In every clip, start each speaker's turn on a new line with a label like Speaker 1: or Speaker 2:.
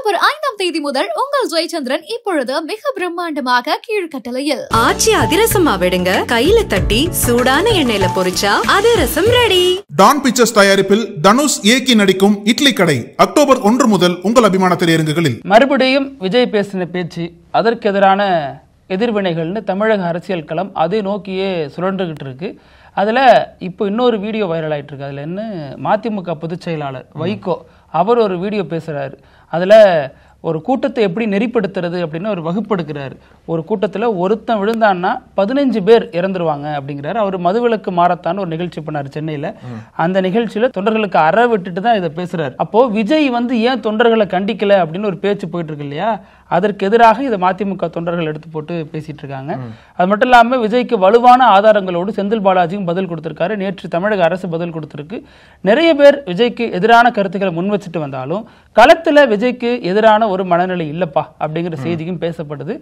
Speaker 1: October 5ஆம் தேதி முதல் உங்கள் ஜெயச்சந்திரன் இப்பொழுது மிக பிரம்மாண்டமாக கீழ்கட்டளையில்
Speaker 2: ஆச்சி அதிரசமா விடுங்க, கையில தட்டி சூடான எண்ணெயில பொரிச்சா அதிரசம் ரெடி.
Speaker 3: டான் பிக்சர்ஸ் தயாரிப்பில் தனுஷ் இயக்கி நடிக்கும் இட்லி கடை அக்டோபர் 1 முதல் உங்கள் அபிமான திரையரங்குகளில்.
Speaker 4: மறுபடியும் விஜய் பேசின பேச்சு, அதற்கு எதிரான எதிர்வினைகள்னு தமிழக அரசியல் களம் அதை நோக்கியே சுழன்றுகிட்டு இருக்கு. அதில் இப்போ இன்னொரு வீடியோ வைரல் ஆகிட்டு இருக்கு. அதில் என்ன, மதிமுக பொதுச் செயலாளர் வைகோ அவர் ஒரு வீடியோ பேசுகிறாரு. அதில் ஒரு கூட்டத்தை எப்படி நெறிப்படுத்துறது அப்படின்னு ஒரு வகுப்படுக்கிறாரு. ஒரு கூட்டத்தில் ஒருத்தன் விழுந்தான்னா 15 பேர் இறந்துருவாங்க அப்படிங்கிறாரு. அவர் மதுவிலக்கு மாரத்தான் ஒரு நிகழ்ச்சி பண்ணார் சென்னையில். அந்த நிகழ்ச்சியில் தொண்டர்களுக்கு அற விட்டுட்டு தான் இதை பேசுறாரு. அப்போ விஜய் ஏன் தொண்டர்களை கண்டிக்கல அப்படின்னு ஒரு பேச்சு போயிட்டு இருக்கு இல்லையா, அதற்கு எதிராக இதை மதிமுக தொண்டர்கள் எடுத்து போட்டு பேசிட்டு இருக்காங்க. அது மட்டும் இல்லாமல் விஜய்க்கு வலுவான ஆதாரங்களோடு செந்தில் பாலாஜியும் பதில் கொடுத்திருக்காரு. நேற்று தமிழக அரசு பதில் கொடுத்திருக்கு. நிறைய பேர் விஜய்க்கு எதிரான கருத்துக்களை முன் வச்சுட்டு வந்தாலும் களத்தில் விஜய்க்கு எதிரான ஒரு மனநிலை இல்லப்பா அப்படிங்கிற செய்தியும் பேசப்படுது.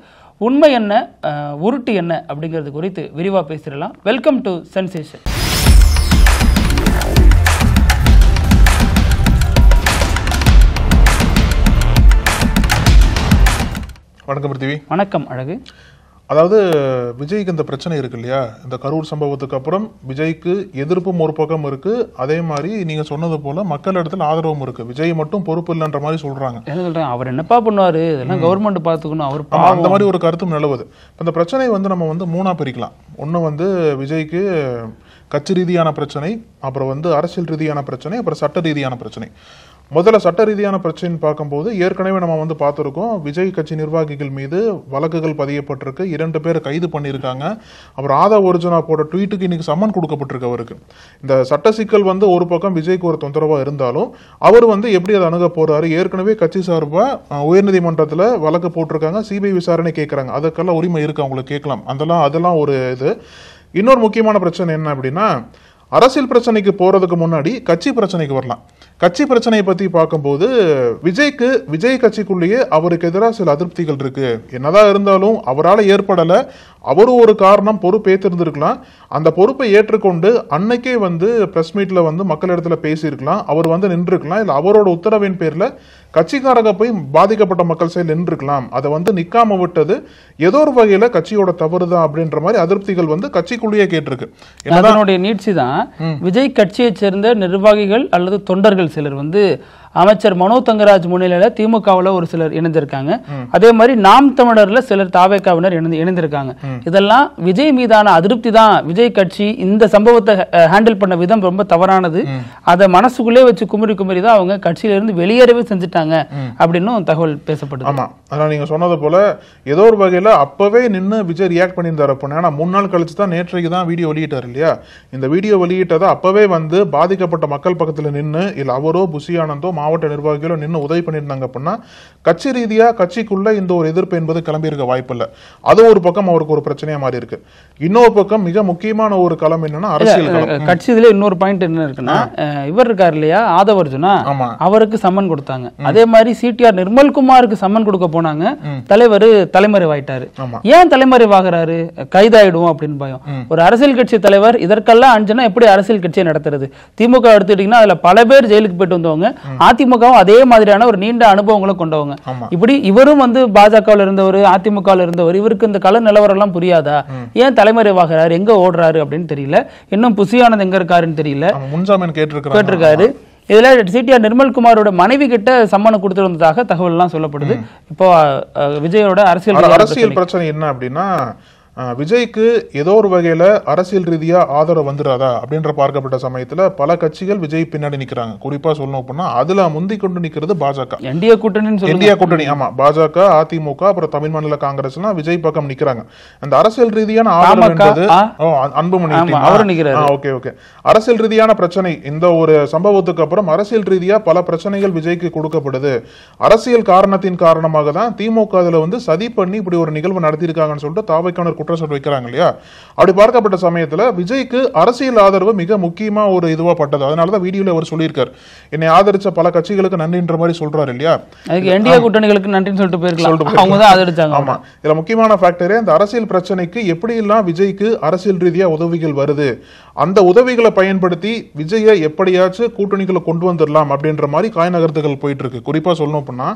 Speaker 4: உண்மை என்ன, உருட்டு என்ன அப்படிங்கிறது குறித்து விரிவாக பேசிடலாம். Welcome to sensation.
Speaker 3: வணக்கம் பிருத்திவி.
Speaker 4: வணக்கம் அழகு.
Speaker 3: அதாவது விஜய்க்கு இந்த பிரச்சனை இருக்கு இல்லையா, இந்த கரூர் சம்பவத்துக்கு அப்புறம் விஜய்க்கு எதிர்ப்பும் ஒரு பக்கம் இருக்கு. அதே மாதிரி நீங்க சொன்னது போல மக்கள் இடத்துல ஆதரவும் இருக்கு. விஜய் மட்டும் பொறுப்பு இல்லைன்ற மாதிரி சொல்றாங்க.
Speaker 4: என்ன சொல்றேன், அவர் என்னப்பா பண்ணுவாரு, இதெல்லாம் கவர்மெண்ட் பார்த்துக்கணும், அவர்
Speaker 3: அந்த மாதிரி ஒரு கருத்தும் நிலவுது. இந்த பிரச்சனை நம்ம மூணா பிரிக்கலாம். ஒன்று விஜய்க்கு கட்சி ரீதியான பிரச்சனை, அப்புறம் அரசியல் ரீதியான பிரச்சனை, அப்புறம் சட்ட ரீதியான பிரச்சனை. முதல்ல சட்ட ரீதியான பிரச்சனைன்னு பார்க்கும்போது ஏற்கனவே நம்ம பார்த்துருக்கோம். விஜய் கட்சி நிர்வாகிகள் மீது வழக்குகள் பதியப்பட்டிருக்கு. 2 பேர் கைது பண்ணியிருக்காங்க. அப்புறம் ஆதா ஒரிஜினா போட்ட ட்வீட்டுக்கு இன்னைக்கு சம்மன் கொடுக்கப்பட்டிருக்கு அவருக்கு. இந்த சட்ட சிக்கல் ஒரு பக்கம் விஜய்க்கு ஒரு தொந்தரவாக இருந்தாலும் அவர் எப்படி அதை அணுக போறாரு. ஏற்கனவே கட்சி சார்பாக உயர்நீதிமன்றத்தில் வழக்கு போட்டிருக்காங்க. சிபிஐ விசாரணை கேட்குறாங்க. அதுக்கெல்லாம் உரிமை இருக்கு, அவங்களுக்கு கேட்கலாம். அதெல்லாம் ஒரு இது. இன்னொரு முக்கியமான பிரச்சனை என்ன அப்படின்னா, அரசியல் பிரச்சனைக்கு போறதுக்கு முன்னாடி கட்சி பிரச்சனைக்கு வரலாம். கட்சி பிரச்சனையை பத்தி பார்க்கும்போது விஜய் கட்சிக்குள்ளேயே அவருக்கு எதிராக சில அதிருப்திகள் இருக்கு. என்னதான் இருந்தாலும் அவரால் ஏற்படல, அவரும் ஒரு காரணம், பொறுப்பு ஏற்றிருந்திருக்கலாம். அந்த பொறுப்பை ஏற்றுக்கொண்டு அன்னைக்கே பிரஸ் மீட்ல மக்கள் இடத்துல பேசியிருக்கலாம். அவர் நின்றுருக்கலாம். இல்லை அவரோட உத்தரவின் பேர்ல கட்சிக்காரங்க போய் பாதிக்கப்பட்ட மக்கள் சைடு நின்றுருக்கலாம். அதை நிக்காம விட்டது ஏதோ ஒரு வகையில கட்சியோட தவறுதான் அப்படின்ற மாதிரி அதிருப்திகள் கட்சிக்குள்ளேயே கேட்டிருக்கு.
Speaker 4: அதனுடைய நீட்சி தான் விஜய் கட்சியை சேர்ந்த நிர்வாகிகள் அல்லது தொண்டர்கள் சிலர் அமைச்சர் மனோ தங்கராஜ் முன்னிலையில திமுகவில் ஒரு சிலர் இணைந்திருக்காங்க. அதே மாதிரி நாம் தமிழர்ல சிலர் தாவேக்காவினர் இணைந்திருக்காங்க. இதெல்லாம் விஜய் மீதான அதிருப்தி தான். விஜய் கட்சி இந்த சம்பவத்தை ஹேண்டில் பண்ண விதம் ரொம்ப தவறானது. அதை மனசுக்குள்ளே வச்சு குமரி தான் அவங்க கட்சியிலிருந்து வெளியேறவே செஞ்சுட்டாங்க அப்படின்னு தகவல் பேசப்படுது.
Speaker 3: ஆமா, அதான் நீங்க சொன்னது போல ஏதோ ஒரு வகையில அப்பவே நின்று விஜய் ரியாக்ட் பண்ணியிருந்தாரு. ஏன்னா 3 நாள் கழிச்சு தான் நேற்றைக்கு தான் வீடியோ வெளியிட்டார் இல்லையா. இந்த வீடியோ வெளியிட்டதை அப்பவே பாதிக்கப்பட்ட மக்கள் பக்கத்துல நின்று, இல்ல அவரோ புசி ஆனந்தோ மாவட்ட நிர்வாகிகளும் நின்று உதவி பண்ணியிருந்தாங்க அப்படின்னா கட்சி ரீதியா கட்சிக்குள்ள இந்த ஒரு எதிர்ப்பு என்பது கிளம்பி இருக்க வாய்ப்பு இல்லை. அது ஒரு பக்கம் அவருக்கு ஒரு பிரச்சனையா மாறி இருக்கு. இன்னொரு பக்கம் மிக முக்கியமான ஒரு களம் என்னன்னா அரசியல் களம்.
Speaker 4: கட்சி இதுல இன்னொரு பாயிண்ட் என்ன இருக்குன்னா, இவர் இருக்காரு இல்லையா ஆதவர்ஜுனா, அவருக்கு சம்மன் கொடுத்தாங்க. அதே மாதிரி சிடிஆர் நிர்மல்குமாருக்கு சம்மன் கொடுக்க போனாங்க. தலைவர் தலைமறைவாயிட்டாரு. ஏன் தலைமறைவாகிறாரு, கைதாயிடுவோம் அப்படின்னு பயம். ஒரு அரசியல் கட்சி தலைவர் இதற்கெல்லாம் அஞ்சுனா எப்படி அரசியல் கட்சியை நடத்துறது? திமுக எடுத்துட்டீங்கன்னா அதுல பல பேர் ஜெயிலுக்கு போயிட்டு வந்தவங்க, அதிமுகவும் அதே மாதிரியான ஒரு நீண்ட அனுபவங்களை கொண்டவங்க. இப்படி இவரும் பாஜகவில் இருந்தவர், அதிமுகவில் இருந்தவர். இவருக்கு இந்த கள நிலவரம் எல்லாம் புரியாதா? ஏன் தலைமறைவாகிறாரு, எங்க ஓடுறாரு அப்படின்னு தெரியல. இன்னும் புசியானது எங்க இருக்காருன்னு தெரியல.
Speaker 3: முன்ஜாமீன் கேட்டிருக்காரு.
Speaker 4: இதுல சிடிஆர் நிர்மல்குமாரோட மனைவி கிட்ட சம்மனை கொடுத்து வந்ததாக தகவல் எல்லாம் சொல்லப்படுது. இப்போ விஜயோட அரசியல்
Speaker 3: பிரச்சனை என்ன அப்படின்னா, விஜய்க்கு ஏதோ ஒரு வகையில அரசியல் ரீதியா ஆதரவு வந்துடாதா அப்படின்ற பார்க்கப்பட்ட சமயத்துல பல கட்சிகள் விஜய் பின்னாடி நிக்கிறாங்க. குறிப்பா சொல்லணும் அப்படின்னா அதுல முந்தி கொண்டு நிக்கிறது பாஜக, இந்தியா கூட்டணி. ஆமா, பாஜக, அதிமுக, அப்புறம் தமிழ் மாநில காங்கிரஸ் விஜய் பக்கம் நிக்கிறாங்க. அந்த அரசியல் ரீதியான ஆதரவு என்பது அன்புமணி அரசியல் ரீதியான பிரச்சனை. இந்த ஒரு சம்பவத்துக்கு அப்புறம் அரசியல் ரீதியா பல பிரச்சனைகள் விஜய்க்கு கொடுக்கப்படுது. அரசியல் காரணத்தின் காரணமாக தான் திமுக அதுல சதி பண்ணி இப்படி ஒரு நிகழ்வு நடத்தியிருக்காங்கன்னு சொல்லிட்டு தாவைக்கான குற்றச்சாட்டு வைக்கிறாங்க இல்லையா. அப்படி பார்க்கப்பட்ட சமயத்துல விஜய்க்கு அரசியல் ஆதரவு மிக முக்கியமா ஒரு இதுவா பட்டது. அதனாலதான் வீடியோல அவர் சொல்லியிருக்காரு, என்னை ஆதரிச்ச பல கட்சிகளுக்கு நன்றின்ற மாதிரி சொல்றாரு இல்லையா.
Speaker 4: இந்தியா கூட்டணிகளுக்கு நன்றின்னு சொல்லிட்டு போயிருக்கலாம், அவங்க தான் ஆதரிச்சாங்க.
Speaker 3: ஆமா, இதுல முக்கியமான ஃபேக்டரே இந்த அரசியல் பிரச்சனைக்கு எப்படி எல்லாம் விஜய்க்கு அரசியல் ரீதியா உதவிகள் வருது, அந்த உதவிகளை பயன்படுத்தி விஜயை எப்படியாச்சும் கூட்டணிகளை கொண்டு வந்துடலாம் அப்படின்ற மாதிரி காய் நகர்த்துகள் போயிட்டு இருக்கு. குறிப்பா சொல்லணும் அப்படின்னா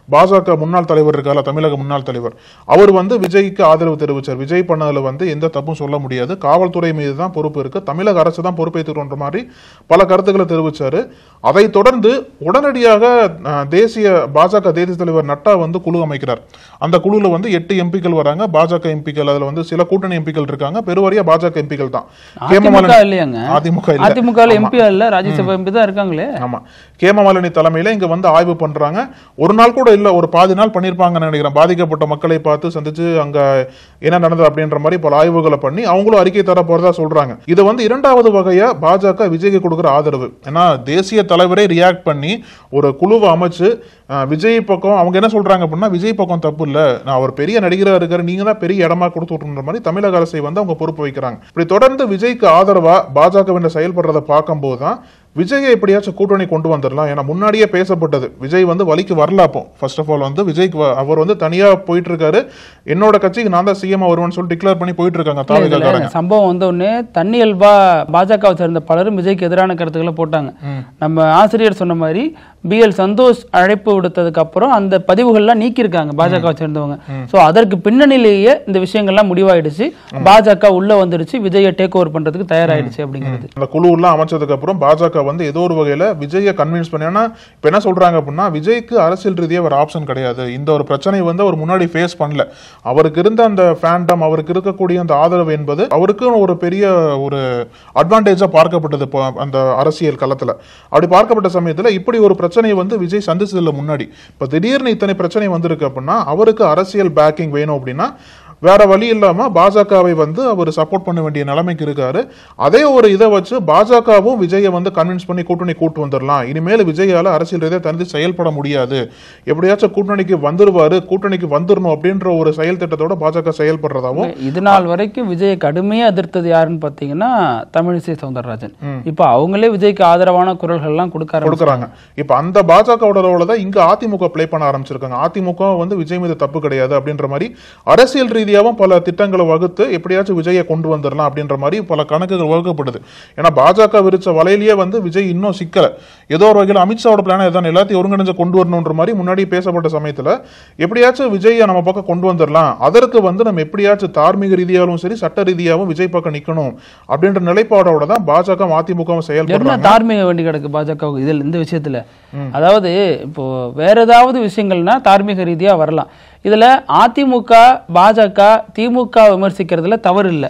Speaker 3: பாஜக முன்னாள் தலைவர் இருக்கால, தமிழக முன்னாள் தலைவர், அவர் வந்து விஜய்க்கு ஆதரவு தெரிவிச்சார். விஜய் பண்ணதுல வந்து எந்த தப்பும் சொல்ல முடியாது, காவல்துறை மீது தான் பொறுப்பு இருக்கு, தமிழக அரசு தான் பொறுப்பேற்றுன்ற மாதிரி பல கருத்துக்களை தெரிவிச்சாரு. அதை தொடர்ந்து உடனடியாக பாஜக தேசிய தலைவர் நட்டா வந்து குழு அமைக்கிறார். அந்த குழுல வந்து 8 எம்பிக்கள் வராங்க, பாஜக எம்பிக்கள். அதுல வந்து சில கூட்டணி எம்பிக்கள் இருக்காங்க, பெருவாரியா பாஜக எம்பிக்கள் தான். கேமமாலினி தலைமையில இங்க வந்து ஆய்வு பண்றாங்க. ஒரு நாள் கூட இல்ல, ஒரு பாதி நாள் பண்ணிருப்பாங்க நினைக்கிறேன். பாதிக்கப்பட்ட மக்களை பார்த்து சந்திச்சு அங்க என்ன நடந்தது அப்படின்ற மாதிரி பல ஆய்வுகளை பண்ணி அவங்களும் அறிக்கை தர போறதா சொல்றாங்க. இது வந்து இரண்டாவது வகையா பாஜக விஜய்க்கு கொடுக்குற ஆதரவு. ஏன்னா தேசிய தலைவரே ரியாக்ட் பண்ணி ஒரு குழுவை அமைச்சு விஜய் பக்கம் அவங்க என்ன சொல்றாங்க அப்படின்னா, விஜய் பக்கம் தப்பு இல்ல, நான் அவர் பெரிய நடிகரா இருக்காரு, நீங்க தான் பெரிய இடமா கொடுத்து விட்டுற மாதிரி தமிழக அரசை வந்து அவங்க பொறுப்பு வைக்கிறாங்க. இப்படி தொடர்ந்து விஜய்க்கு ஆதரவா பாஜக செயல்படுறதை பார்க்கும் போதுதான் விஜயை எப்படியாச்சும் கூட்டணி கொண்டு வந்துடலாம். ஏன்னா முன்னாடியே பேசப்பட்டது விஜய் வந்து வலிக்கு வரல. அப்போ ஃபர்ஸ்ட் ஆஃப் ஆல் வந்து விஜய்க்கு அவர் வந்து தனியா போயிட்டு இருக்காரு, என்னோட கட்சிக்கு நான் தான் சிஎம் வருவேன்னு சொல்லி டிக்ளேர் பண்ணி போயிட்டு இருக்காங்க.
Speaker 4: சம்பவம் வந்த உடனே தன்னியல்பா பாஜகவை சேர்ந்த பலரும் விஜய்க்கு எதிரான கருத்துக்களை போட்டாங்க. நம்ம ஆசிரியர் சொன்ன மாதிரி BL சந்தோஷ் அழைப்பு விடுத்ததுக்கு அப்புறம் அந்த பதிவுகள்லாம் நீக்கியிருக்காங்க பாஜகவை சேர்ந்தவங்க. சோ அதற்கு பின்னணியிலேயே இந்த விஷயங்கள்லாம் முடிவாயிடுச்சு, பாஜக உள்ள வந்துடுச்சு, விஜயை டேக் ஓவர் பண்றதுக்கு தயாராயிடுச்சு அப்படிங்கிறது.
Speaker 3: அந்த குழு எல்லாம் அமைச்சதுக்கு அப்புறம் பாஜக வந்து ஏதோ ஒரு வகையில விஜயை கன்வின்ஸ் பண்ணி, ஏன்னா இப்ப என்ன சொல்றாங்க அப்படின்னா விஜய்க்கு அரசியல் ரீதியா ஒரு ஆப்ஷன் கிடையாது. இந்த ஒரு பிரச்சனை வந்து அவர் முன்னாடி ஃபேஸ் பண்ணல. அவருக்கு இருந்த அந்த ஃபேண்டம், அவருக்கு இருக்கக்கூடிய அந்த ஆதரவு என்பது அவருக்கு ஒரு பெரிய ஒரு அட்வான்டேஜா பார்க்கப்பட்டது அந்த அரசியல் களத்துல. அப்படி பார்க்கப்பட்ட சமயத்துல இப்படி ஒரு பிரச்சனையை வந்து விஜய் சந்திச்சதுல முன்னாடி இப்ப திடீர்னு இத்தனை பிரச்சனை வந்திருக்கு அப்படின்னா அவருக்கு அரசியல் பேக்கிங் வேணும் அப்படின்னா வேற வழி இல்லாம பாஜகவை வந்து அவர் சப்போர்ட் பண்ண வேண்டிய நிலைமைக்கு இருக்காரு. அதே ஒரு இதை வச்சு பாஜகவும் விஜயை வந்து கன்வின்ஸ் பண்ணி கூட்டணி கூட்டு வந்துடலாம், இனிமேல் விஜயால அரசியல் ரீதியாக தனித்து செயல்பட முடியாது, எப்படியாச்சும் கூட்டணிக்கு வந்துருவாரு, கூட்டணிக்கு வந்துடணும் அப்படின்ற ஒரு செயல் திட்டத்தோட பாஜக செயல்படுறதாவும்.
Speaker 4: இது நாள் வரைக்கும் விஜயை கடுமையா எதிர்த்தது யாருன்னு பாத்தீங்கன்னா தமிழிசை சவுந்தரராஜன். இப்ப அவங்களே விஜய்க்கு ஆதரவான குரல்கள் எல்லாம் கொடுக்கறாங்க.
Speaker 3: இப்ப அந்த பாஜகவோட ரோல தான் இங்க அதிமுக பிளே பண்ண ஆரம்பிச்சிருக்காங்க. அதிமுக வந்து விஜய் மீது தப்பு கிடையாது அப்படின்ற மாதிரி அரசியல் பல திட்டங்களை வகுத்து எப்படியாச்சும் விஜயை கொண்டு வந்துடலாம் அப்படின்ற மாதிரி பல கணக்குகள் வகுக்கப்படுது. ஏன்னா பாஜக விரிச்ச வலையிலேயே வந்து விஜய் இன்னும் சிக்கல. ஏதோ ஒரு வகையில் அமித்ஷாவோட பிளான ஏதாவது எல்லாத்தையும் ஒருங்கிணைஞ்சு கொண்டு வரணுன்ற மாதிரி முன்னாடி பேசப்பட்ட சமயத்துல எப்படியாச்சும் விஜயை நம்ம பக்கம் கொண்டு வந்துடலாம், அதற்கு வந்து நம்ம எப்படியாச்சும் தார்மீக ரீதியாகவும் சரி சட்ட ரீதியாகவும் விஜய் பக்கம் நிக்கணும் அப்படின்ற நிலைப்பாடோட தான் பாஜக அதிமுக செயல்படுறாங்க.
Speaker 4: தார்மீக வேண்டி கிடக்கு பாஜக இதில் இந்த விஷயத்துல. அதாவது இப்போ வேற ஏதாவது விஷயங்கள்னா தார்மீக ரீதியா வரலாம். இதுல அதிமுக பாஜக திமுக விமர்சிக்கிறதுல தவறு இல்லை,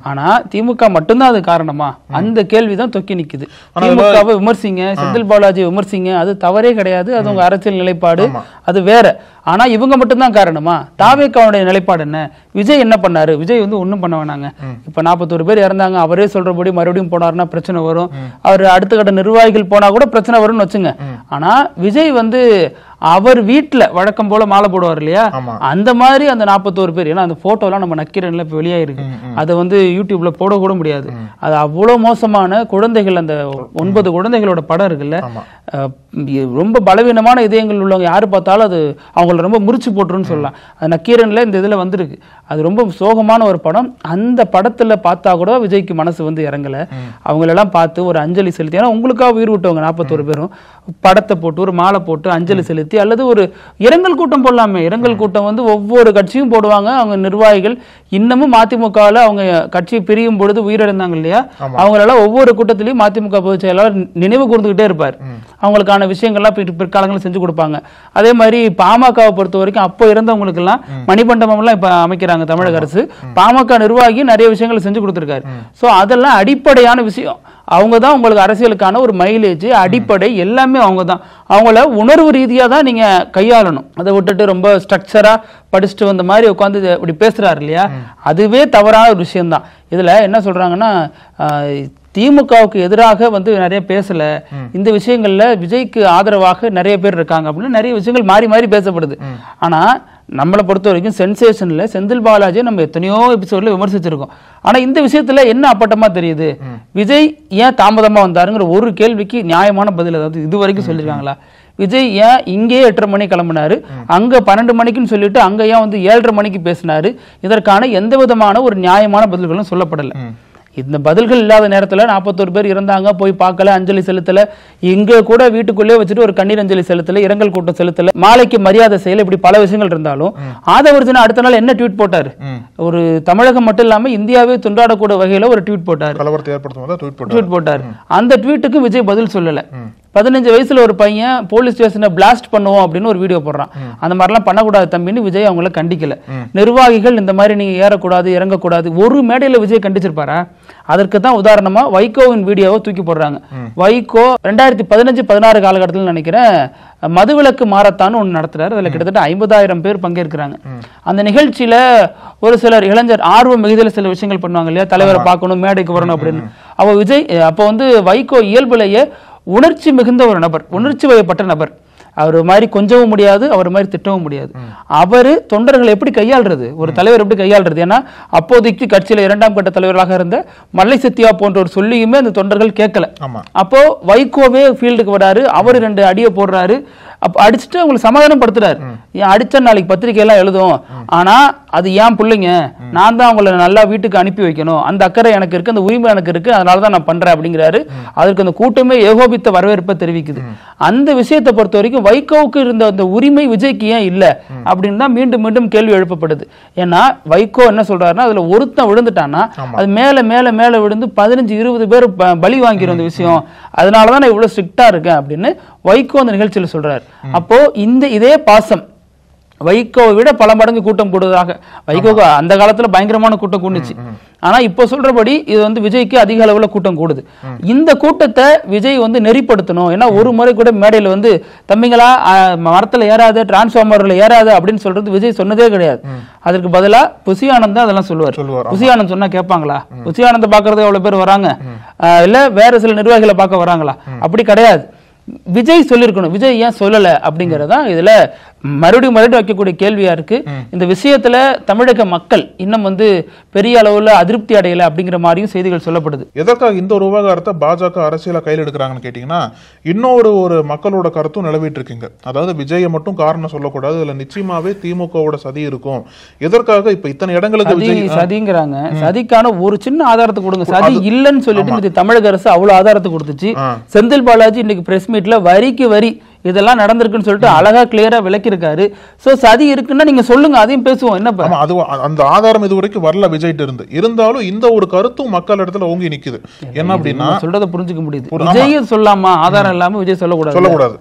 Speaker 4: ஆனா திமுக மட்டும்தான் அது காரணமா அந்த கேள்விதான் தொக்கி நிக்குது. திமுகவை விமர்சிங்க, செந்தில் பாலாஜி விமர்சிங்க, அது தவறே கிடையாது, அது உங்க அரசியல் நிலைப்பாடு, அது வேற. ஆனா இவங்க மட்டும்தான் காரணமா? தாவேக்காவுடைய நிலைப்பாடு என்ன? விஜய் என்ன பண்ணாரு? விஜய் வந்து ஒண்ணும் பண்ண வேணாங்க. இப்ப 41 பேர் இறந்தாங்க, அவரே சொல்றபடி மறுபடியும் போனாருன்னா பிரச்சனை வரும், அவர் அடுத்த கட்ட நிர்வாகிகள் போனா கூட பிரச்சனை வரும்னு வச்சுங்க. ஆனா விஜய் வந்து அவர் வீட்டுல வழக்கம் போல மாலை போடுவார் இல்லையா, அந்த மாதிரி அந்த 41 பேர், ஏன்னா அந்த போட்டோ எல்லாம் நம்ம நக்கீரன்ல இப்ப வெளியாயிருக்கு, அதை வந்து யூடியூப்ல போடக்கூட முடியாது. அது அவ்வளவு மோசமான குழந்தைகள், அந்த 9 குழந்தைகளோட படம் இருக்குல்ல, ரொம்ப பலவீனமான இதயங்கள் உள்ளவங்க யாரு பார்த்தாலும் அது அவங்கள ரொம்ப முறிச்சு போட்டுருன்னு சொல்லலாம். அது நக்கீரன்ல இந்த இதுல வந்திருக்கு. அது ரொம்ப சோகமான ஒரு படம். அந்த படத்துல பார்த்தா கூட விஜய்க்கு மனசு வந்து இறங்கல. அவங்களெல்லாம் பார்த்து ஒரு அஞ்சலி செலுத்தி, ஏன்னா உங்களுக்காக உயிர் விட்டவங்க 41 பேரும், படத்தை போட்டு ஒரு மாலை போட்டு அஞ்சலி செலுத்தி அல்லது ஒரு இரங்கல் கூட்டம் போடலாமே. இரங்கல் கூட்டம் வந்து ஒவ்வொரு கட்சியும் போடுவாங்க. அவங்க நிர்வாகிகள் இன்னமும் அதிமுகவில் அவங்க கட்சியை பிரியும் பொழுது உயிரிழந்தாங்க இல்லையா, அவங்களெல்லாம் ஒவ்வொரு கூட்டத்திலையும் அதிமுக பொதுச் செயலாளர் நினைவு கூர்ந்துகிட்டே இருப்பார். அவங்களுக்கான விஷயங்கள்லாம் பிற்காலங்களில் செஞ்சு கொடுப்பாங்க. அதே மாதிரி பாமகவை பொறுத்த வரைக்கும் அப்போ இருந்தவங்களுக்கு எல்லாம் மணிமண்டபம் எல்லாம் இப்ப அமைக்கிறாங்க தமிழக அரசு. பாமக நிர்வாகி நிறைய விஷயங்களை செஞ்சு கொடுத்திருக்காரு. சோ அதெல்லாம் அடிப்படையான விஷயம். அவங்க தான் உங்களுக்கு அரசியலுக்கான ஒரு மைலேஜ் அடிப்படை எல்லாமே அவங்க தான். அவங்கள உணர்வு ரீதியா தான் நீங்க கையாளணும். அதை விட்டுட்டு ரொம்ப ஸ்ட்ரக்சரா படிச்சுட்டு வந்த மாதிரி உட்காந்து இப்படி பேசுறாரு இல்லையா, அதுவே தவறான ஒரு விஷயம்தான். இதுல என்ன சொல்றாங்கன்னா, திமுகவுக்கு எதிராக வந்து நிறைய பேசல, இந்த விஷயங்கள்ல விஜய்க்கு ஆதரவாக நிறைய பேர் இருக்காங்க அப்படின்னு நிறைய விஷயங்கள் மாறி மாறி பேசப்படுது. ஆனா நம்மளை பொறுத்த வரைக்கும் சென்சேஷன்ல செந்தில் பாலாஜியை நம்ம எத்தனையோ எபிசோட்ல விமர்சிச்சிருக்கோம். ஆனா இந்த விஷயத்துல என்ன அப்பட்டமா தெரியுது? விஜய் ஏன் தாமதமா வந்தாருங்கிற ஒரு கேள்விக்கு நியாயமான பதில் அதாவது இது வரைக்கும் சொல்லிருக்காங்களா? விஜய் ஏன் இங்கே 8:30 மணி கிளம்பினாரு, அங்க 12 மணிக்குன்னு சொல்லிட்டு அங்க ஏன் வந்து 7:30 மணிக்கு பேசினாரு? இதற்கான எந்த விதமான ஒரு நியாயமான பதில்களும் சொல்லப்படல. இந்த பதில்கள் இல்லாத நேரத்துல 41 பேர் இறந்தாங்க, போய் பார்க்கல, அஞ்சலி செலுத்தல, இங்க கூட வீட்டுக்குள்ளே வச்சுட்டு ஒரு கண்ணீர் அஞ்சலி செலுத்தல, இரங்கல் கூட்டம் செலுத்தல, மாலைக்கு மரியாதை செய்யல, இப்படி பல விஷயங்கள் இருந்தாலும் ஆதவர்ஜுனா அடுத்த நாள் என்ன ட்வீட் போட்டாரு? ஒரு தமிழகம் மட்டும் இல்லாம இந்தியாவே துண்டாடக்கூடிய வகையில ஒரு ட்வீட் போட்டாரு. ட்வீட் போட்டாரு. அந்த ட்வீட்டுக்கு விஜய் பதில் சொல்லல. 15 வயசுல ஒரு பையன் போலீஸ் ஸ்டேஷனை பிளாஸ்ட் பண்ணுவோம் அப்படின்னு ஒரு வீடியோ போடுறான். அந்த மாதிரிலாம் பண்ணக்கூடாது தம்பின்னு விஜய் அவங்கள கண்டிக்கல. நிர்வாகிகள் இந்த மாதிரி நீங்க ஏறக்கூடாது, இறங்கக்கூடாது, ஒரு மேடையில விஜய் கண்டிச்சிருப்பாரா? அதற்கு தான் உதாரணமா வைகோவின் வீடியோவை தூக்கி போடுறாங்க. வைகோ 2015-16 காலகட்டத்தில் நினைக்கிறேன் மதுவிலக்கு மாரத்தான் ஒன்று நடத்துறாரு. அதுல கிட்டத்தட்ட 50,000 பேர் பங்கேற்கிறாங்க. அந்த நிகழ்ச்சியில ஒரு சிலர் இளைஞர் ஆர்வம் மிகுதியில் சில விஷயங்கள் பண்ணுவாங்க இல்லையா, தலைவரை பார்க்கணும், மேடைக்கு வரணும் அப்படின்னு. அவ விஜய் அப்ப வைகோ இயல்புலேயே உணர்ச்சி மிகுந்த ஒரு நபர், உணர்ச்சி வயப்பட்ட நபர். அவர் மாதிரி கொஞ்சவும் முடியாது, அவர் மாதிரி திட்டவும் முடியாது. அவரு தொண்டர்களை எப்படி கையாளுறது, ஒரு தலைவர் எப்படி கையாளுறது? ஏன்னா அப்போதைக்கு கட்சியில 2ஆம் கட்ட தலைவராக இருந்த மல்லை சத்யா போன்ற ஒரு சொல்லியுமே அந்த தொண்டர்கள் கேட்கல. அப்போ வைகோவே ஃபீல்டுக்கு வராரு, அவரு 2 அடியை போடுறாரு. அப்ப அடிச்சுட்டு அவங்களை சமாதானம் படுத்துறாரு. அடிச்ச நாளைக்கு பத்திரிகை எல்லாம் எழுதும், ஆனா அது ஏன் பிள்ளைங்க, நான் தான் அவங்களை நல்லா வீட்டுக்கு அனுப்பி வைக்கணும், அந்த அக்கறை எனக்கு இருக்கு, அந்த உரிமை எனக்கு இருக்கு, அதனாலதான் நான் பண்றேன் அப்படிங்கிறாரு. அதற்கு அந்த கூட்டமே ஏகோபித்த வரவேற்பை தெரிவிக்குது. அந்த விஷயத்தை பொறுத்த வரைக்கும் வைகோவுக்கு இருந்த அந்த உரிமை விஜய்க்கு ஏன் இல்ல அப்படின்னு தான் மீண்டும் மீண்டும் கேள்வி எழுப்பப்படுது. ஏன்னா வைகோ என்ன சொல்றாருன்னா, அதுல ஒருத்தன் விழுந்துட்டான்னா அது மேல மேல மேல விழுந்து 15-20 பேர் பலி வாங்கிற அந்த விஷயம், அதனாலதான் நான் இவ்வளவு ஸ்ட்ரிக்டா இருக்கேன் அப்படின்னு வைகோ அந்த நிகழ்ச்சியில் சொல்றாரு. அப்போ இதே பாசம் வைகோவை விட பல மடங்கு கூட்டம் கூடுவதாக, வைகோக்கு அந்த காலத்துல பயங்கரமான கூட்டம் கூடுச்சு, ஆனா இப்ப சொல்றபடி இது விஜய்க்கு அதிக அளவுல கூட்டம் கூடுது. இந்த கூட்டத்தை விஜய் நெறிப்படுத்தணும். ஏன்னா ஒரு முறை கூட மேடையில தம்பிங்களா மரத்துல ஏறாத, டிரான்ஸ்ஃபார்மர்ல ஏறாத அப்படின்னு சொல்றது விஜய் சொன்னதே கிடையாது. அதற்கு பதிலா புசி ஆனந்த் அதெல்லாம் சொல்லுவார். புசி ஆனந்த் சொன்னா கேட்பாங்களா? புசி ஆனந்த் பாக்குறது எவ்வளவு பேர் வராங்க, இல்ல வேற சில நிர்வாகிகளை பார்க்க வராங்களா? அப்படி கிடையாது. விஜய் சொல்லிருக்கணும், விஜய் ஏன் சொல்லல அப்படிங்கறதா இதுல மறுபடியும் வைக்கக்கூடிய கேள்வியா இருக்கு. இந்த விஷயத்துல தமிழக மக்கள் இன்னும் பெரிய அளவுல அதிருப்தி அடையல அப்படிங்கிற மாதிரியும் செய்திகள் சொல்லப்படுது.
Speaker 3: எதற்காக இந்த ஒரு விவகாரத்தை பாஜக அரசியல கையில் எடுக்கிறாங்கன்னு கேட்டீங்கன்னா, இன்னொரு மக்களோட கருத்தும் நிலவிட்டு இருக்குங்க. அதாவது விஜயை மட்டும் காரணம் சொல்லக்கூடாது, இதுல நிச்சயமாவே திமுகவோட சதி இருக்கும். எதற்காக இப்ப இத்தனை இடங்களுக்கு
Speaker 4: சதிங்கிறாங்க? சதிக்கான ஒரு சின்ன ஆதாரத்தை கொடுங்க. சதி இல்லைன்னு சொல்லிட்டு தமிழக அரசு அவ்வளவு ஆதாரத்தை கொடுத்துச்சு. செந்தில் பாலாஜி இன்னைக்கு பிரஸ் மீட்ல வரிக்கு வரி இதெல்லாம் நடந்திருக்குன்னு சொல்லிட்டு அழகா கிளியரா விளக்கி இருக்காரு. சோ சதி இருக்குன்னா நீங்க சொல்லுங்க, அதையும் பேசுவோம். என்ன
Speaker 3: அது அந்த ஆதாரம் இது வரைக்கும் வரல விஜய்ட்டு இருந்தாலும் இந்த ஒரு கருத்தும் மக்கள் இடத்துல ஓங்கி நிக்குது. என்ன அப்படின்னா
Speaker 4: சொல்றதை புரிஞ்சுக்க முடியுது. விஜய் சொல்லாமா, ஆதாரம் இல்லாம விஜய் சொல்லக்கூடாது.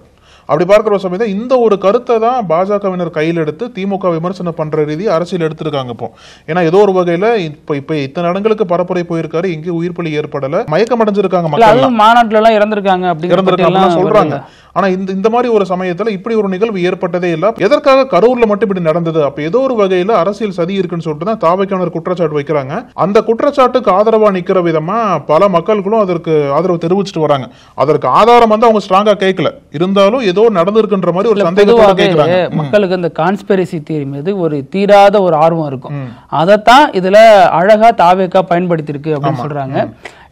Speaker 3: அப்படி பார்க்கிற சமயத்தில் இந்த ஒரு கருத்தை தான் பாஜகவினர் கையில் எடுத்து திமுக விமர்சனம் பண்ற ரீதி அரசியல் எடுத்திருக்காங்க. இப்போ ஏன்னா ஏதோ ஒரு வகையில இப்ப இத்தனை இடங்களுக்கு பரப்புரை போயிருக்காரு, இங்கே உயிர் பலி ஏற்படல, மயக்கம் அடைஞ்சிருக்காங்க, மக்கள்
Speaker 4: மாநாட்டுல எல்லாம் இறந்திருக்காங்க
Speaker 3: சொல்றாங்க. ஆனா இந்த மாதிரி ஒரு சமயத்துல இப்படி ஒரு நிகழ்வு ஏற்பட்டதே இல்ல. எதற்காக கரூர்ல மட்டும் இப்படி நடந்தது? அப்ப ஏதோ ஒரு வகையில அரசியல் சதி இருக்குன்னு சொல்லிட்டு தான் தாவைக்கான குற்றச்சாட்டு வைக்கிறாங்க. அந்த குற்றச்சாட்டுக்கு ஆதரவா நிக்கிற விதமா பல மக்களும் அதற்கு ஆதரவு தெரிவிச்சுட்டு வராங்க. அதற்கு ஆதாரம் அவங்க ஸ்ட்ராங்கா கேட்கல, இருந்தாலும் ஏதோ நடந்திருக்குன்ற மாதிரி ஒரு சந்தேகத்தோட கேட்கறாங்க.
Speaker 4: மக்களுக்கு இந்த கான்ஸ்பிரசி தியரி மீது ஒரு தீராத ஒரு ஆர்வம் இருக்கும். அதத்தான் இதுல அழகா தாவேக்கா பயன்படுத்தி இருக்கு அப்படின்னு சொல்றாங்க.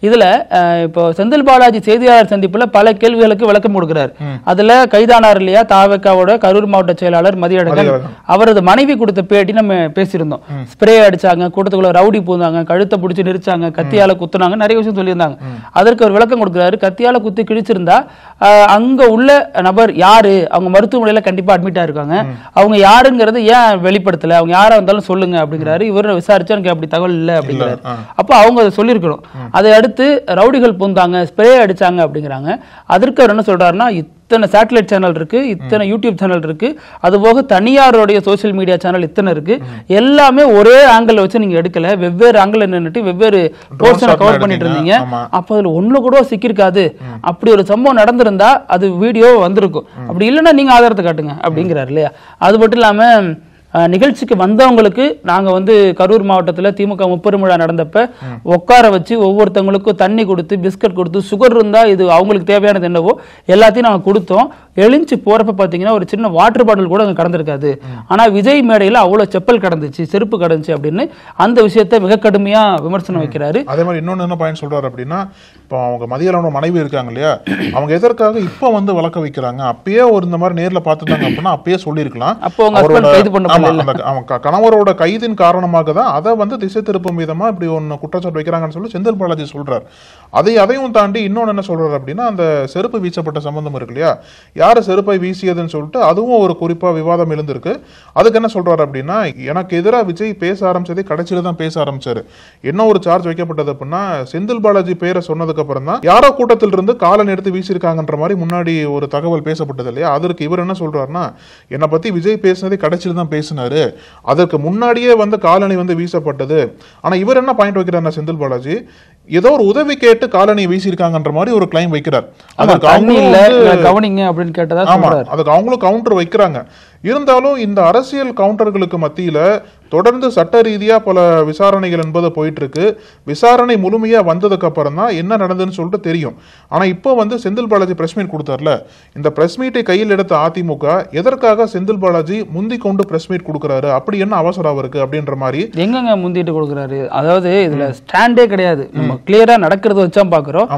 Speaker 4: இதுல இப்போ செந்தில் பாலாஜி செய்தியாளர் சந்திப்புல பல கேள்விகளுக்கு விளக்கம் கொடுக்கிறார். அதுல கைதானார் இல்லையா தாவேக்காவோட கரூர் மாவட்ட செயலாளர் மதியழகன், அவரது மனைவி கொடுத்த பேட்டி நம்ம பேசியிருந்தோம். ஸ்ப்ரே அடிச்சாங்க, கூட்டத்துக்குள்ள ரவுடி பூந்தாங்க, கழுத்தை பிடிச்சி நெரிச்சாங்க, கத்தியால குத்துனாங்க, நிறைய விஷயம் சொல்லியிருந்தாங்க. அதற்கு ஒரு விளக்கம் கொடுக்கிறாரு. கத்தியால குத்தி கிழிச்சிருந்தா அங்க உள்ள நபர் யாரு, அவங்க மருத்துவமனையில கண்டிப்பா அட்மிட் ஆயிருக்காங்க, அவங்க யாருங்கிறது ஏன் வெளிப்படுத்தல, அவங்க யாரா இருந்தாலும் சொல்லுங்க அப்படிங்கிறாரு. இவரை விசாரிச்சா எனக்கு அப்படி தகவல் இல்லை அப்படிங்கிறாரு. அப்ப அவங்க அதை சொல்லியிருக்கணும். அதை அடுத்து ரவுடிகள் பூந்தாங்க, ஸ்ப்ரே அடிச்சாங்க அப்படிங்கிறாங்க. அதற்கு அவர் என்ன சொல்றாருன்னா, இத்தனை சேட்டலைட் சேனல் இருக்கு, இத்தனை யூடியூப் சேனல் இருக்கு, அது போக தனியாருடைய சோசியல் மீடியா சேனல் இத்தனை இருக்கு, எல்லாமே ஒரே ஆங்கிள் வச்சு நீங்க எடுக்கல, வெவ்வேறு ஆங்கிள் நின்னுட்டு வெவ்வேறு போர்ஷனை கவர் பண்ணிட்டு இருந்தீங்க. அப்ப அதுல ஒண்ணு கூட சிக்கிருக்காது. அப்படி ஒரு சம்பவம் நடந்திருந்தா அது வீடியோ வந்திருக்கும். அப்படி இல்லைன்னா நீங்க ஆதாரத்தை காட்டுங்க அப்படிங்கிறாரு இல்லையா. அது மட்டும் இல்லாம நிகழ்ச்சிக்கு வந்தவங்களுக்கு நாங்க கரூர் மாவட்டத்தில் திமுக 30 விழா நடந்தப்ப உட்கார வச்சு ஒவ்வொருத்தவங்களுக்கும் தண்ணி கொடுத்து பிஸ்கட் கொடுத்து சுகர் இருந்தா இது அவங்களுக்கு தேவையானது என்னவோ எல்லாத்தையும் நாங்க கொடுத்தோம். எழுந்து போறப்ப பாத்தீங்கன்னா ஒரு சின்ன வாட்டர் பாட்டில் கூட அங்க கடந்திருக்காது. ஆனா விஜய் மேடையில அவ்வளவு செப்பல் கடந்துச்சு, செருப்பு கடந்துச்சு அப்படின்னு அந்த விஷயத்தை மிக கடுமையா விமர்சனம் வைக்கிறாரு.
Speaker 3: அதே மாதிரி இன்னொன்னு என்ன பாயிண்ட் சொல்றாரு அப்படின்னா, இப்போ அவங்க மதியாளோட மனைவி இருக்காங்க இல்லையா, அவங்க எதற்காக இப்ப வந்து வழக்க வைக்கிறாங்க, அப்பயே ஒரு இந்த மாதிரி நேர்ல பாத்துட்டாங்க அப்படின்னா அப்பயே சொல்லிருக்கலாம்.
Speaker 4: அப்போ அவங்க ஹஸ்பண்ட் கைது பண்ண
Speaker 3: அவங்க கணவரோட கைதின் காரணமாக தான் அதை வந்து திசை திருப்பும் விதமா இப்படி ஒன்னு குற்றச்சாட்டு வைக்கிறாங்கன்னு சொல்லி செந்தில் பாலாஜி சொல்றாரு. அதையும் தாண்டி இன்னொன்னு என்ன சொல்றாரு அப்படின்னா, அந்த செருப்பு வீசப்பட்ட சம்பந்தம் இருக்கு இல்லையா, யாரு செருப்பை வீசியதுன்னு சொல்லிட்டு அதுவும் ஒரு குறிப்பா விவாதம் எழுந்திருக்கு. அதுக்கு என்ன சொல்றாரு அப்படின்னா, எனக்கு எதிராக விஜய் பேச ஆரம்பிச்சதே கடைசியில தான் பேச ஆரம்பிச்சாரு. என்ன ஒரு சார்ஜ் வைக்கப்பட்டது அப்படின்னா, செந்தில் பாலாஜி பேரை சொன்னதுக்கு அப்புறம் தான் யாரோ கூட்டத்தில் இருந்து காலன் எடுத்து வீசியிருக்காங்கன்ற மாதிரி முன்னாடி ஒரு தகவல் பேசப்பட்டது இல்லையா. அதற்கு இவர் என்ன சொல்றாருன்னா, என்னை பத்தி விஜய் பேசினதே கடைசியில தான் பேசினாரு, அதற்கு முன்னாடியே வந்து காலணி வந்து வீசப்பட்டது. ஆனா இவர் என்ன பாயிண்ட் வைக்கிறாருன்னா, செந்தில் பாலாஜி ஏதோ ஒரு உதவி கேட்டு காலனி வீசியிருக்காங்கன்ற மாதிரி ஒரு கிளைம் வைக்கிறார். அதுக்கு அவங்களும் கவுண்டர் வைக்கிறாங்க. இருந்தாலும் இந்த அரசியல் கவுண்டர்களுக்கு மத்தியில தொடர்ந்து சட்ட ரீதியா பல விசாரணைகள் என்பது போயிட்டு இருக்கு. விசாரணை முழுமையா வந்ததுக்கு அப்புறம் தான் என்ன நடந்ததுன்னு சொல்லிட்டு தெரியும். ஆனா இப்போ வந்து செந்தில் பாலாஜி பிரஸ் மீட் கொடுத்தார்ல, இந்த பிரஸ் மீட்டை கையில் எடுத்த அதிமுக எதற்காக செந்தில் பாலாஜி முந்தி கொண்டு பிரஸ் மீட் கொடுக்கறாரு, அப்படி என்ன அவசரம் இருக்கு அப்படின்ற மாதிரி.
Speaker 4: எங்கங்க முந்திட்டு கொடுக்கறாரு? அதாவது இதுல ஸ்டாண்டே கிடையாது, நம்ம கிளியரா நடக்கிறது வச்சா பாக்குறோம்.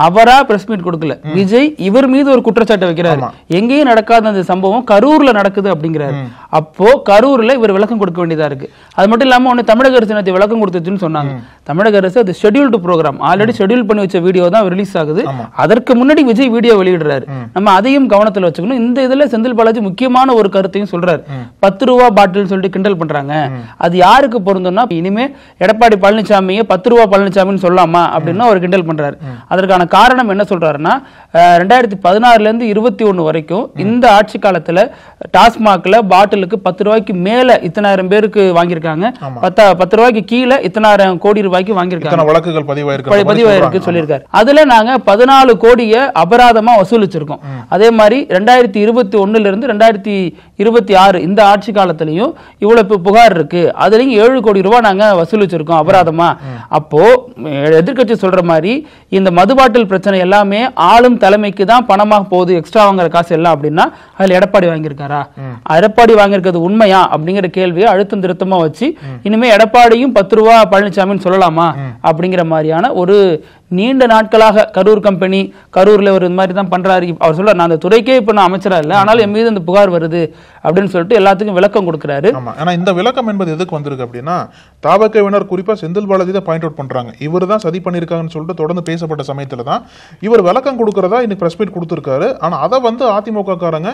Speaker 4: அவரா பிரஸ் மீட் கொடுக்கல, விஜய் இவர் மீது ஒரு குற்றச்சாட்டு வைக்கிறாரு. எங்கேயும் நடக்காத அந்த சம்பவம் கரூர்ல நடக்குது அப்படிங்கிறாரு. அப்போ கரூர்ல இவர் விளக்கம் கொடுக்க வேண்டியதா இருக்கு. அது மட்டும் இல்லாம ஒன்னு தமிழக அரசு நேத்து விளக்கம் கொடுத்துச்சுன்னு சொன்னாங்க. தமிழக அரசு அது ஷெட்யூல்டு ப்ரோக்ராம், ஆல்ரெடி ஷெட்யூல் பண்ணி வச்ச வீடியோ தான் ரிலீஸ் ஆகுது. அதற்கு முன்னாடி விஜய் வீடியோ வெளியிடுறாரு. நம்ம அதையும் கவனத்துல வச்சுக்கணும். இந்த இதுல செந்தில் பாலாஜி முக்கியமான ஒரு கருத்தையும் சொல்றாரு. 10 ரூபா பாட்டில் சொல்லிட்டு கிண்டல் பண்றாங்க, அது யாருக்கு பொருந்தும்னா, இனிமே எடப்பாடி பழனிசாமியை 10 ரூபா பழனிசாமின்னு சொல்லலாமா அப்படின்னு அவர் கிண்டல் பண்றாரு. அதற்கான காரணம் என்ன சொல்றாருன்னா, 2016 இருந்து 21 வரைக்கும் இந்த ஆட்சி காலத்துல டாஸ்மாக்ல பாட்டிலுக்கு 10 ரூபாய்க்கு மேல இத்தனாயிரம் பேருக்கு வாங்கியிருக்காங்க, 10 ரூபாய்க்கு கீழே இத்தனாயிரம் கோடி ரூபாய்க்கு வாங்கியிருக்காங்க,
Speaker 3: வழக்குகள் பதிவாயிருக்கு
Speaker 4: சொல்லியிருக்காரு. அதுல நாங்க 14 கோடியை அபராதமா வசூலிச்சிருக்கோம். அதே மாதிரி 2021 இருந்து 2026 இந்த ஆட்சி காலத்திலையும் இவ்வளவு புகார் இருக்கு, அதுலயும் 7 கோடி ரூபாய் நாங்க வசூலிச்சிருக்கோம் அபராதமா. அப்போ எதிர்கட்சி சொல்ற மாதிரி இந்த மது பாட்டில் பிரச்சனை எல்லாமே ஆளும் தலைமைக்கு தான் பணமாக போகுது, எக்ஸ்ட்ரா வாங்குற காசு எல்லாம் அப்படின்னா அதுல எடப்பாடி வாங்கியிருக்காரா, எடப்பாடி வாங்கியிருக்கிறது உண்மையா அப்படிங்கிற கேள்வியை அழுத்தம் திருத்தமா வச்சு இனிமே எடப்பாடியும் 10 ரூபா பழனிசாமின்னு சொல்லலாமா அப்படிங்கிற மாதிரியான ஒரு நீண்ட நாட்களாக கரூர் கம்பெனி கரூர்ல ஒரு மாதிரி தான் பண்றாரு. அவர் சொல்றாரு, நான் அந்த துறைக்கே இப்ப நான் அமைச்சரா இல்லை, ஆனாலும் என் மீது இந்த புகார் வருது அப்படின்னு சொல்லிட்டு எல்லாத்துக்கும் விளக்கம் கொடுக்கிறாரு.
Speaker 3: ஆனா இந்த விளக்கம் என்பது எதுக்கு வந்திருக்கு அப்படின்னா, தாவகவினர் குறிப்பா செந்தில் பாலாஜி தான் பாயிண்ட் அவுட் பண்றாங்க, இவர் தான் சதி பண்ணிருக்காங்கன்னு சொல்லிட்டு தொடர்ந்து பேசப்பட்ட சமயத்துல தான் இவர் விளக்கம் கொடுக்கறதா இன்னைக்கு பிரஸ் மீட் கொடுத்திருக்காரு. ஆனா அதை வந்து அதிமுக காரங்க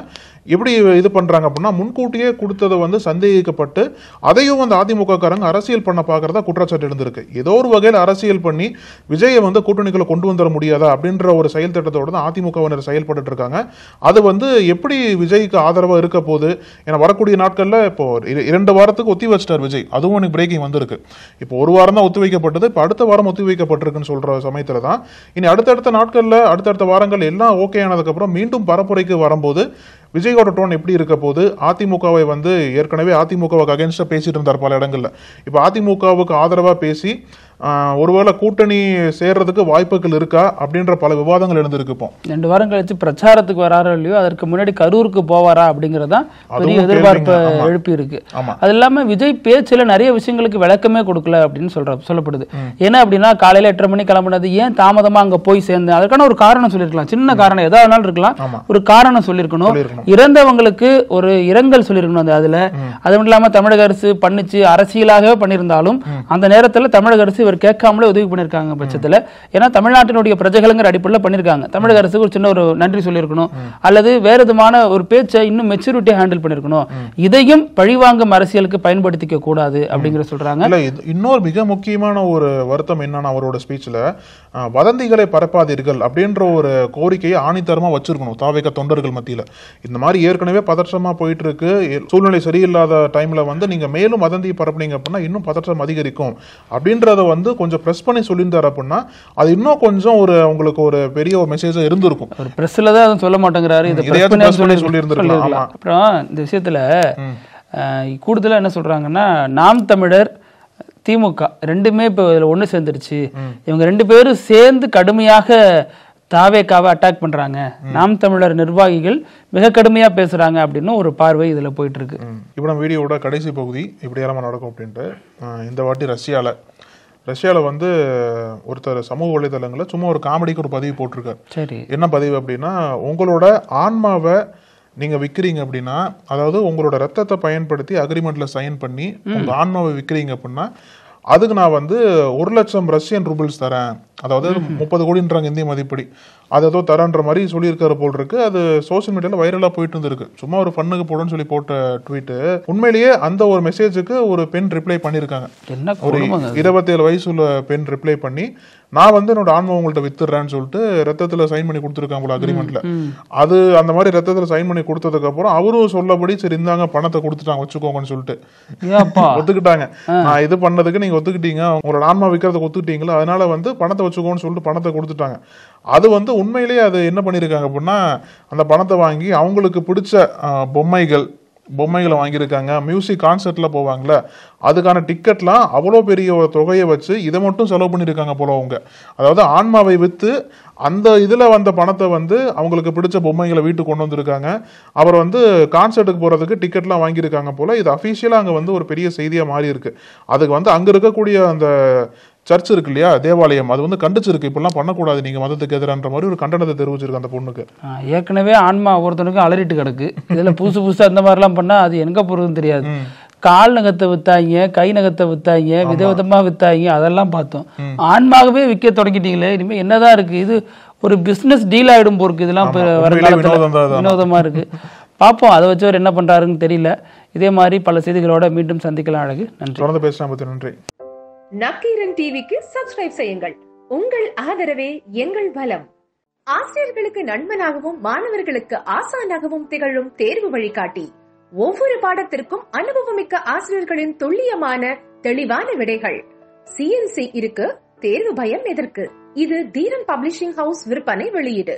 Speaker 3: எப்படி இது பண்றாங்க அப்படின்னா, முன்கூட்டியே கொடுத்ததை வந்து சந்தேகிக்கப்பட்டு அதையும் வந்து அதிமுக காரங்க அரசியல் பண்ண பாக்குறதா குற்றச்சாட்டு இருந்திருக்கு. ஏதோ ஒரு வகையில் அரசியல் பண்ணி விஜயை வந்து கூட்டணிகளை கொண்டு வந்துட முடியாதா அப்படின்ற ஒரு செயல் திட்டத்தோட தான் அதிமுகவினர் செயல்பட்டு இருக்காங்க. அது வந்து எப்படி விஜய்க்கு ஆதரவா இருக்க போது, ஏன்னா வரக்கூடிய நாட்கள்ல இப்போ 2 வாரத்துக்கு ஒத்தி வச்சிட்டார் விஜய், அதுவும் எனக்கு பிரேக்கிங் வந்திருக்கு. இப்போ 1 வாரம் தான் ஒத்தி வைக்கப்பட்டது, இப்போ அடுத்த வாரம் ஒத்தி வைக்கப்பட்டிருக்குன்னு சொல்ற சமயத்துல தான் இனி அடுத்தடுத்த நாட்கள்ல அடுத்தடுத்த வாரங்கள் எல்லாம் ஓகே ஆனதுக்கு அப்புறம் மீண்டும் பரப்புரைக்கு வரும்போது விஜயோட டோன் எப்படி இருக்க போது, அதிமுகவை வந்து ஏற்கனவே அதிமுகவுக்கு அகைன்ஸ்டா பேசிட்டு இருந்தார் பல இடங்கள்ல, இப்போ அதிமுகவுக்கு ஆதரவா பேசி ஒருவேளை கூட்டணி சேர்றதுக்கு வாய்ப்புகள் இருக்கா அப்படின்ற பல விவாதங்கள் எழுந்திருக்கு. இப்போ
Speaker 4: 2 வாரம் கழிச்சு பிரச்சாரத்துக்கு வராரோ இல்லையோ, அதற்கு முன்னாடி கரூருக்கு போவாரா அப்படிங்கறதா பெரிய எதிர்பார்ப்பு எழுப்பி இருக்கு. அது இல்லாம விஜய் பேச்சுல நிறைய விஷயங்களுக்கு விளக்கமே கொடுக்கல அப்படின்னு சொல்லப்படுது. ஏன்னா அப்படின்னா, காலையில 8:30 மணி கிளம்பினது ஏன் தாமதமா அங்க போய் சேர்ந்து, அதுக்கான ஒரு காரணம் சொல்லிருக்கலாம், சின்ன காரணம் ஏதாவது இருக்கலாம், ஒரு காரணம் சொல்லிருக்கணும். இறந்தவங்களுக்கு ஒரு இரங்கல் சொல்லிருக்கணும். அதுல அது மட்டும் இல்லாம தமிழக அரசு பண்ணிச்சு, அரசியலாகவே பண்ணியிருந்தாலும் அந்த நேரத்துல தமிழக அரசு கேட்காமலே உதவி பண்ணிருக்காங்க பட்சத்துல, ஏன்னா தமிழ்நாட்டினுடைய பிரஜைகளுங்கிற அடிப்படையில் பண்ணிருக்காங்க. தமிழக அரசுக்கு ஒரு சின்ன ஒரு நன்றி சொல்லியிருக்கணும், அல்லது வேற விதமான ஒரு பேச்சை இன்னும் மெச்சூரிட்டியா ஹேண்டில் பண்ணிருக்கணும். இதையும் பழிவாங்கும் அரசியலுக்கு பயன்படுத்திக்க கூடாது அப்படிங்கிற சொல்றாங்க.
Speaker 3: இன்னொரு மிக முக்கியமான ஒரு வருத்தம் என்னன்னா, அவரோட ஸ்பீச்ல வதந்திகளை பரப்பாதீர்கள் அப்படின்ற ஒரு கோரிக்கையை ஆணித்தரமா வச்சிருக்கணும் தாவேக தொண்டர்கள் மத்தியில. இந்த மாதிரி ஏற்கனவே பதற்றமா போயிட்டு இருக்கு, சூழ்நிலை சரியில்லாத டைம்ல வந்து நீங்க மேலும் வதந்தியை பரப்புனீங்க அப்படின்னா இன்னும் பதற்றம் அதிகரிக்கும் அப்படின்றத வந்து கொஞ்சம் பிரஸ் பண்ணி சொல்லியிருந்தார் அப்படின்னா அது இன்னும் கொஞ்சம் ஒரு உங்களுக்கு ஒரு பெரிய ஒரு மெசேஜா இருந்திருக்கும்.
Speaker 4: ஒரு பிரஸ்ல தான் சொல்ல மாட்டேங்கிறாரு, சொல்லியிருந்திருக்கலாம். அப்புறம் இந்த விஷயத்துல கூடுதலா என்ன சொல்றாங்கன்னா, நாம் தமிழர் திமுக ரெண்டுமே இப்ப ஒண்ணு சேர்ந்துருச்சு, இவங்க 2 பேரும் சேர்ந்து கடுமையாக தாவேக்காவை அட்டாக் பண்றாங்க, நாம் தமிழர் நிர்வாகிகள் மிக கடுமையா பேசுறாங்க அப்படின்னு ஒரு பார்வை இதுல போயிட்டு இருக்கு.
Speaker 3: இப்போ நம்ம வீடியோட கடைசி பகுதி இப்படி எல்லாம் நடக்கும் அப்படின்ட்டு. இந்த வாட்டி ரஷ்யாவில் வந்து ஒருத்தர் சமூக வலைதளங்களில் சும்மா ஒரு காமெடிக்கு ஒரு பதிவு போட்டிருக்காரு.
Speaker 4: சரி,
Speaker 3: என்ன பதிவு அப்படின்னா, உங்களோட ஆன்மாவை நீங்க விற்கிறீங்க அப்படின்னா, அதாவது உங்களோட ரத்தத்தை பயன்படுத்தி அக்ரிமெண்ட்ல சைன் பண்ணி உங்க ஆன்மாவை விற்கிறீங்க அப்படின்னா, அதுக்கு நான் வந்து 1,00,000 ரஷ்யன் ரூபிள்ஸ் தரேன், அதாவது 30 கோடின்றாங்க இந்திய மதிப்படி, அது ஏதோ தரன்ற மாதிரி சொல்லியிருக்காரு போல் இருக்கு. அது சோசியல் மீடியால வைரலா போயிட்டு இருந்திருக்கு. சும்மா ஒரு ஃபன்னுக்கு போடுன்னு சொல்லி போட்ட ட்வீட். உண்மையிலேயே அந்த ஒரு மெசேஜுக்கு ஒரு பெண் ரிப்ளை பண்ணியிருக்காங்க. ஒரு 27 வயசு உள்ள பெண் ரிப்ளை பண்ணி, நான் வந்து என்னோட ஆன்மா உங்கள்கிட்ட வித்துடுறேன்னு சொல்லிட்டு ரத்தத்துல சைன் பண்ணி கொடுத்துருக்காங்க போல அக்ரிமெண்ட்ல. அது அந்த மாதிரி ரத்தத்துல சைன் பண்ணி கொடுத்ததுக்கு அப்புறம் அவரும் சொல்லபடி சரி இந்தாங்க பணத்தை கொடுத்துட்டாங்க வச்சுக்கோங்கன்னு சொல்லிட்டு ஒத்துக்கிட்டாங்க. நான் இது பண்ணதுக்கு நீங்க ஒத்துக்கிட்டீங்க, உங்களோட ஆன்மா விற்கிறத ஒத்துக்கிட்டீங்களா, அதனால வந்து பணத்தை வச்சுக்கோன்னு சொல்லிட்டு பணத்தை கொடுத்துட்டாங்க. அது வந்து உண்மையிலேயே அது என்ன பண்ணிருக்காங்க அப்படின்னா, அந்த பணத்தை வாங்கி அவங்களுக்கு பிடிச்ச பொம்மைகளை வாங்கியிருக்காங்க. மியூசிக் கான்சர்ட்ல போவாங்கல்ல, அதுக்கான டிக்கெட்லாம் அவ்வளோ பெரிய ஒரு தொகையை வச்சு இதை மட்டும் செலவு பண்ணியிருக்காங்க போல அவங்க. அதாவது ஆன்மாவை விற்று அந்த இதில் வந்த பணத்தை வந்து அவங்களுக்கு பிடிச்ச பொம்மைகளை வீட்டுக்கு கொண்டு வந்திருக்காங்க. அவர் வந்து கான்சர்ட்டுக்கு போகிறதுக்கு டிக்கெட்லாம் வாங்கியிருக்காங்க போல. இது அஃபீஷியலாக அங்கே வந்து ஒரு பெரிய செய்தியாக மாறி இருக்கு. அதுக்கு வந்து அங்கே இருக்கக்கூடிய அந்த சர்ச் இருக்கு இல்லையா, தேவாலயம், அது வந்து கண்டிச்சிருக்கு, இப்பெல்லாம் பண்ணக்கூடாது நீங்க மதத்துக்கு எதிரான்ற மாதிரி ஒரு கண்டனத்தை தெரிவிச்சிருக்கு அந்த பொண்ணுக்கு.
Speaker 4: ஏற்கனவே ஆன்மா ஒருத்தனுக்கு அலறிட்டு கிடக்கு, இதுல புதுசா இந்த மாதிரிலாம் பண்ணா அது எங்க போறதுன்னு தெரியாது. கால் நகத்தை வித்தாங்க, கை நகத்தை வித்தாங்க, விதவிதமா வித்தாங்க, அதெல்லாம் பார்த்தோம். ஆன்மாகவே விற்க தொடங்கிட்டீங்களே, இனிமே என்னதான் இருக்கு, இது ஒரு பிசினஸ் டீல் ஆயிடும் போருக்கு. இதெல்லாம் வினோதமா இருக்கு. பார்ப்போம் அதை வச்சவர் என்ன பண்றாருன்னு தெரியல. இதே மாதிரி பல செய்திகளோட மீண்டும் சந்திக்கலாம். அழகு, நன்றி.
Speaker 3: தொடர்ந்து பேசலாம். நன்றி.
Speaker 5: நக்கீரன் டிவிக்கு சப்ஸ்கிரைப் செய்யுங்கள். உங்கள் ஆதரவே எங்கள் பலம். ஆசிரியர்களுக்கு நண்பனாகவும் மாணவர்களுக்கு ஆசானாகவும் திகழும் தேர்வு வழிகாட்டி. ஒவ்வொரு பாடத்திற்கும் அனுபவமிக்க ஆசிரியர்களின் துல்லியமான தெளிவான விடைகள். CNC இருக்கு, தேர்வு பயம் எதற்கு? இது தீரன் பப்ளிஷிங் ஹவுஸ் விற்பனை வெளியீடு.